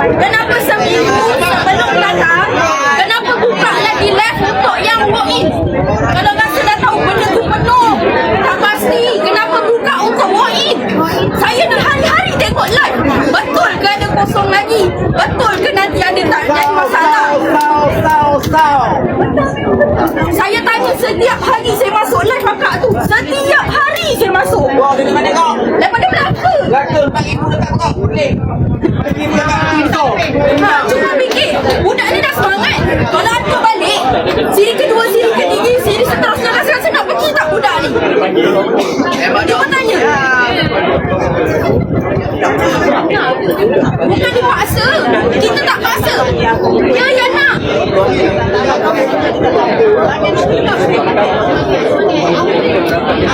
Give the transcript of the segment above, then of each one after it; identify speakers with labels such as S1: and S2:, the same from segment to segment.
S1: Kenapa seminggu sebelum datang, kenapa buka lagi live untuk yang walk in? Kalau rasa dah tahu benda tu penuh, tak pasti, kenapa buka untuk walk in? Saya dah hari-hari tengok live. Betul ke ada kosong lagi? Betul ke nanti ada tak jadi masalah? Saya tanya setiap hari saya masuk live kakak tu. Setiap hari saya masuk.
S2: Wah, dari mana kau?
S1: Daripada Melaka.
S2: Belaka 4,000 dekat kau. Boleh. 4,000 dekat pintu.
S1: Cuma fikir, budak ni dah semangat. Kalau hantar balik, siri kedua, siri ketiga, siri seterusnya, rasa nak pergi tak budak ni? Dia bertanya. Bukan dipaksa. Kita tak paksa. Dia yang nak.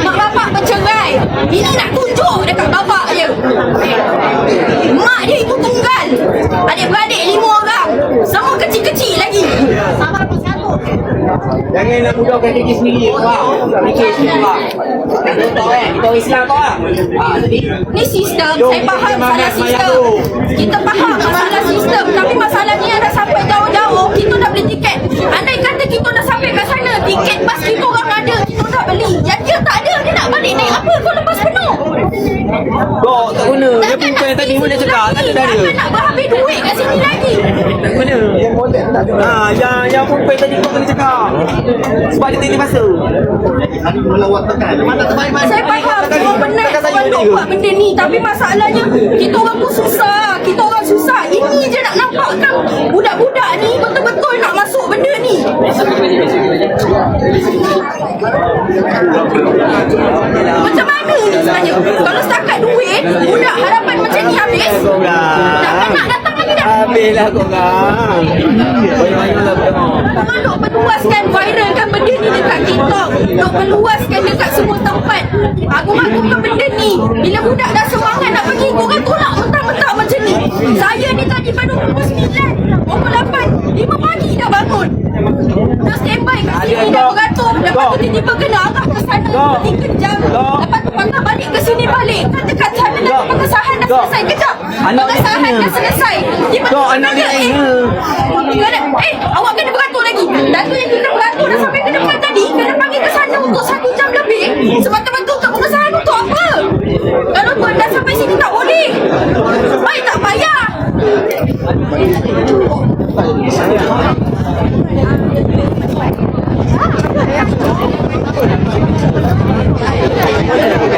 S1: Mak bapak bercerai. Ini nak tunjuk dekat bapak je. Mak dia ibu tunggal. Adik-beradik 5 orang. Semua kecil-kecil lagi.
S2: Jangan nak mudahkan diri sendiri. Faham? Fikir sendiri. Betul kan? Kita orang Islam kau lah. Jadi
S1: Ni sistem, saya faham masalah sistem. Kita faham masalah sistem. Tapi masalahnya dah sampai jauh-jauh, kita dah beli tiket. Andai kata kita dah sampai kat sana, tiket bas kita orang ada, kita dah beli. Yang dia tak ada, dia nak balik naik apa kalau lepas penuh?
S2: kau tak guna. Dia perempuan yang tadi pun dia cakap. Tak ada dah dia.
S1: Takkan nak berhabis duit kat sini lagi.
S2: Tak guna. Yang perempuan tadi kau tadi cakap. Sebab dia tadi masa.
S1: Saya faham, semua penat untuk buat benda ni. Tapi masalahnya, kita orang pun susah. Kita orang susah. Ini je nak nampakkan budak-budak ni betul-betul nak masuk benda ni. Macam mana ni sebenarnya? Kalau setakat duit, budak harapan macam ni habis. Takkan nak datang lagi dah.
S2: Habislah korang. Banyak-banyaklah tengok.
S1: Korang duk perluaskan, viralkan benda ni dekat TikTok. Duk perluaskan dekat semua tempat. Agung-agungkan benda ni. Bila budak dah semangat nak pergi, korang tolak mentang-mentang macam ni. Saya ni tadi pada pukul 9, pukul 8, 5 pagi dah bangun. Dah standby kat sini dah beratur. Lepas tu tiba-tiba kena arah ke sana 3 jam. Lepas tu pangah balik ke sini balik. Kata sana dah pengesahan dah selesai. Kejap. Pengesahan dah selesai. Tiba-tiba
S2: anak dia
S1: awak kena beratur lagi. Dan tu yang kita beratur dah sampai ke depan tadi. Kena panggil ke sana untuk 1 jam lebih. Semata-mata untuk pengesahan untuk apa? Kalau tuan dah sampai sini tak boleh. Baik tak payah.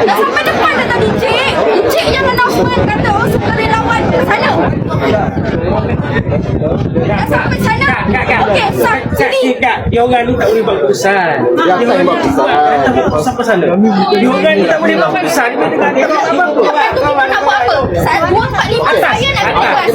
S1: Dah sampai depan dah tadi, Cik. Cik yang announcement kata sukarelawan ke sana. Dah sampai sana. Okey, sini.
S3: Dia orang ni tak boleh buat keputusan. Dia orang ni buat keputusan apa sana? Dia orang ni tak boleh buat keputusan. Dia dengar dia tak apa-apa.
S1: Lepas tu kita nak buat apa? 2, 4, 5 saya nak tugas.